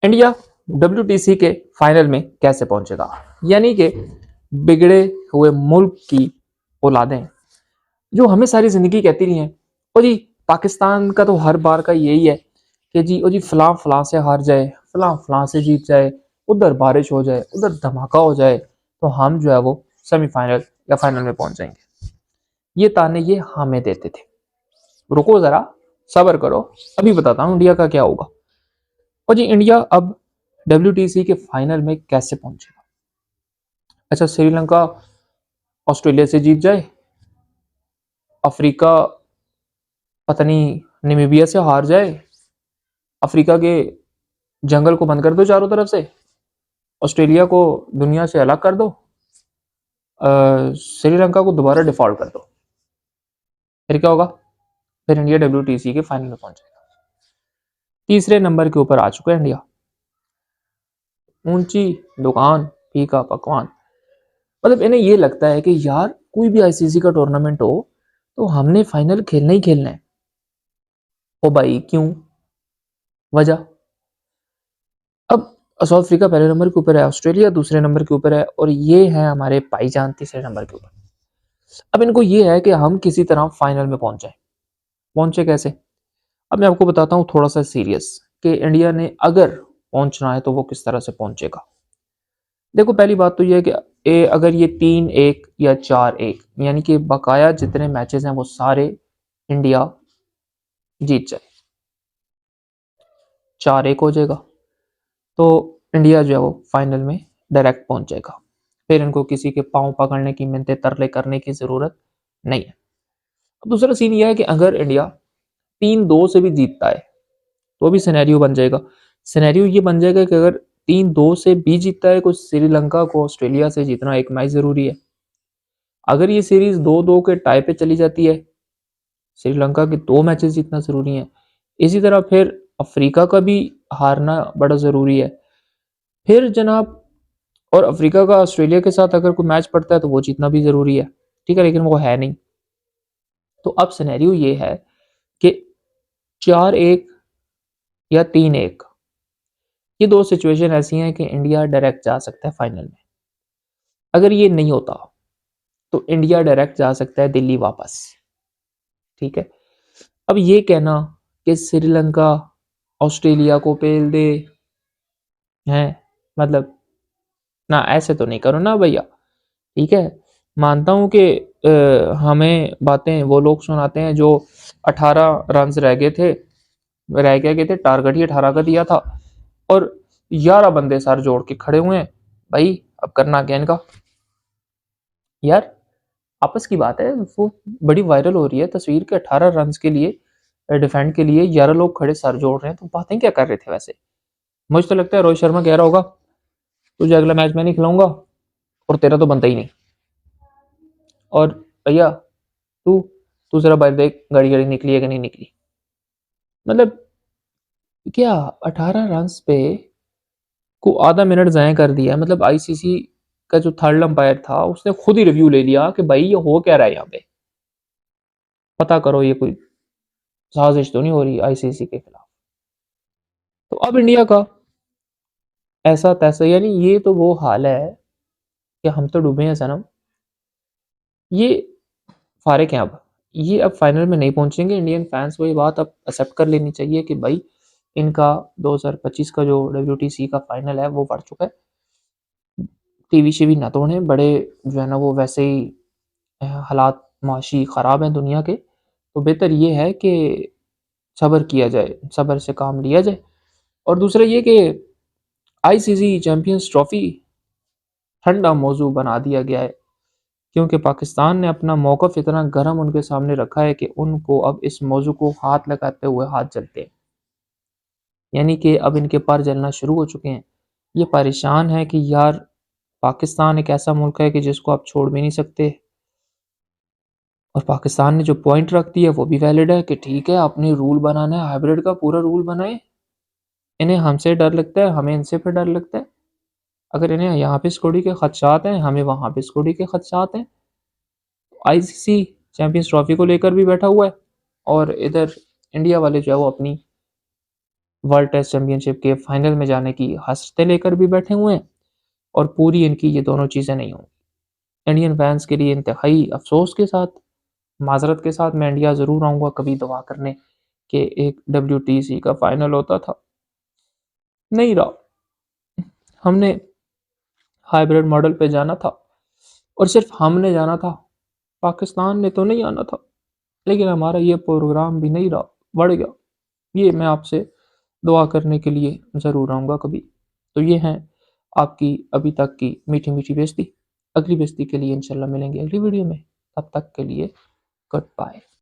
India WTC के final में कैसे पहुंचेगा, यानी कि बिगड़े हुए मुल्क की औलादें जो हमें सारी जिंदगी कहती रही हैं, और जी पाकिस्तान का तो हर बार का यही है कि जी ओ जी फलां फलां से हार जाए, फलां फलां से जीत जाए, उधर बारिश हो जाए, उधर धमाका हो जाए, तो हम जो है वो सेमीफाइनल या फाइनल में पहुंच जाएंगे। ये ताने ये हमें देते थे। रुको जरा, सब्र करो, अभी बताता हूँ इंडिया का क्या होगा। और जी इंडिया अब WTC के फाइनल में कैसे पहुंचेगा। अच्छा, श्रीलंका ऑस्ट्रेलिया से जीत जाए, अफ्रीका पता नहीं निमीबिया से हार जाए, अफ्रीका के जंगल को बंद कर दो चारों तरफ से, ऑस्ट्रेलिया को दुनिया से अलग कर दो, श्रीलंका को दोबारा डिफॉल्ट कर दो, फिर क्या होगा? फिर इंडिया WTC के फाइनल में पहुंचेगा। तीसरे नंबर के ऊपर आ चुका है इंडिया। ऊंची दुकान फीका पकवान, मतलब इन्हें ये लगता है कि यार कोई भी ICC का टूर्नामेंट हो तो हमने फाइनल खेलना ही खेलना है। ओ भाई क्यों? वजह, अब साउथ अफ्रीका पहले नंबर के ऊपर है, ऑस्ट्रेलिया दूसरे नंबर के ऊपर है, और ये है हमारे भाईजान तीसरे नंबर के ऊपर। अब इनको ये है कि हम किसी तरह फाइनल में पहुंच जाए। पहुंचे कैसे? अब मैं आपको बताता हूँ थोड़ा सा सीरियस कि इंडिया ने अगर पहुंचना है तो वो किस तरह से पहुंचेगा। देखो, पहली बात तो ये है कि अगर ये 3-1 या 4-1 यानी कि बकाया जितने मैचेस हैं वो सारे इंडिया जीत जाए, 4-1 हो जाएगा, तो इंडिया जो है वो फाइनल में डायरेक्ट पहुंच जाएगा। फिर इनको किसी के पांव पकड़ने की, मिन्नतें तरले करने की जरूरत नहीं है। दूसरा सीन यह है कि अगर इंडिया 3-2 से भी जीतता है तो भी सिनेरियो बन जाएगा। सिनेरियो ये बन जाएगा कि अगर 3-2 से भी जीतता है, तो श्रीलंका को ऑस्ट्रेलिया से जीतना एक मैच जरूरी है। अगर ये सीरीज 2-2 के टाई पे चली जाती है, श्रीलंका के 2 मैचेस जीतना जरूरी है। इसी तरह फिर अफ्रीका का भी हारना बड़ा जरूरी है। फिर जनाब, और अफ्रीका का ऑस्ट्रेलिया के साथ अगर कोई मैच पड़ता है तो वो जीतना भी जरूरी है, ठीक है, लेकिन वो है नहीं। तो अब सिनेरियो ये है कि 4-1 या 3-1, ये दो सिचुएशन ऐसी हैं कि इंडिया डायरेक्ट जा सकता है फाइनल में। अगर ये नहीं होता तो इंडिया डायरेक्ट जा सकता है दिल्ली वापस, ठीक है। अब ये कहना कि श्रीलंका ऑस्ट्रेलिया को पेल दे है, मतलब ना, ऐसे तो नहीं करो ना भैया, ठीक है। मानता हूं कि हमें बातें वो लोग सुनाते हैं जो 18 रन रह गए थे, टारगेट ही 18 का दिया था, और 11 बंदे सर जोड़ के खड़े हुए हैं। भाई अब करना क्या इनका? यार आपस की बात है, वो बड़ी वायरल हो रही है तस्वीर के 18 रन के लिए, डिफेंड के लिए 11 लोग खड़े सर जोड़ रहे हैं, तो बातें क्या कर रहे थे वैसे? मुझे तो लगता है रोहित शर्मा कह रहा होगा तुझे अगला मैच में नहीं खिलाऊंगा, और तेरा तो बनता ही नहीं, और भैया तू तू जरा बाहर देख गाड़ी गाड़ी निकली है कि नहीं निकली। मतलब क्या, 18 रन पे को आधा मिनट ज़ाया कर दिया। मतलब ICC का जो थर्ड अंपायर था उसने खुद ही रिव्यू ले लिया कि भाई ये हो क्या रहा है यहाँ पे, पता करो ये कोई साजिश तो नहीं हो रही ICC के खिलाफ। तो अब इंडिया का ऐसा तैसा, यानी ये तो वो हाल है कि हम तो डूबे हैं सनम। ये फारिग हैं, अब ये अब फाइनल में नहीं पहुंचेंगे। इंडियन फैंस को ये बात अब एक्सेप्ट कर लेनी चाहिए कि भाई इनका 2025 का जो WTC का फाइनल है वो पड़ चुका है। टीवी शीवी ना तोड़े, बड़े जो है ना वो वैसे ही हालात माशी ख़राब हैं दुनिया के, तो बेहतर ये है कि सब्र किया जाए, सब्र से काम लिया जाए। और दूसरा ये कि ICC चैंपियंस ट्रॉफी ठंडा मौजू बना दिया गया है, क्योंकि पाकिस्तान ने अपना मौक़िफ़ इतना गर्म उनके सामने रखा है कि उनको अब इस मौजू को हाथ लगाते हुए हाथ जलते हैं, यानी कि अब इनके पर जलना शुरू हो चुके हैं। ये परेशान है कि यार पाकिस्तान एक ऐसा मुल्क है कि जिसको आप छोड़ भी नहीं सकते, और पाकिस्तान ने जो पॉइंट रख दिया वो भी वैलिड है कि ठीक है आपने रूल बनाना है, हाइब्रिड का पूरा रूल बनाए। इन्हें हमसे डर लगता है, हमें इनसे फिर डर लगता है। अगर इन्हें यहाँ पे सिक्योरिटी के खदशात हैं, हमें वहाँ पे सिक्योरिटी के खदशात हैं। ICC चैंपियंस ट्रॉफी को लेकर भी बैठा हुआ है, और इधर इंडिया वाले जो है वो अपनी वर्ल्ड टेस्ट चैंपियनशिप के फाइनल में जाने की हसरतें लेकर भी बैठे हुए हैं और पूरी इनकी ये दोनों चीज़ें नहीं होंगी। इंडियन फैंस के लिए इंतहाई अफ़सोस के साथ, माज़रत के साथ मैं इंडिया ज़रूर आऊँगा कभी दुआ करने कि एक WTC का फाइनल होता था, नहीं रहा। हमने हाइब्रिड मॉडल पे जाना था और सिर्फ हमने जाना था, पाकिस्तान ने तो नहीं आना था। लेकिन हमारा ये प्रोग्राम भी नहीं रहा, बढ़ गया। ये मैं आपसे दुआ करने के लिए ज़रूर आऊँगा कभी। तो ये हैं आपकी अभी तक की मीठी-मीठी बेइज़्ज़ती। अगली बेइज़्ज़ती के लिए इंशाल्लाह मिलेंगे अगली वीडियो में। तब तक के लिए गुड बाय।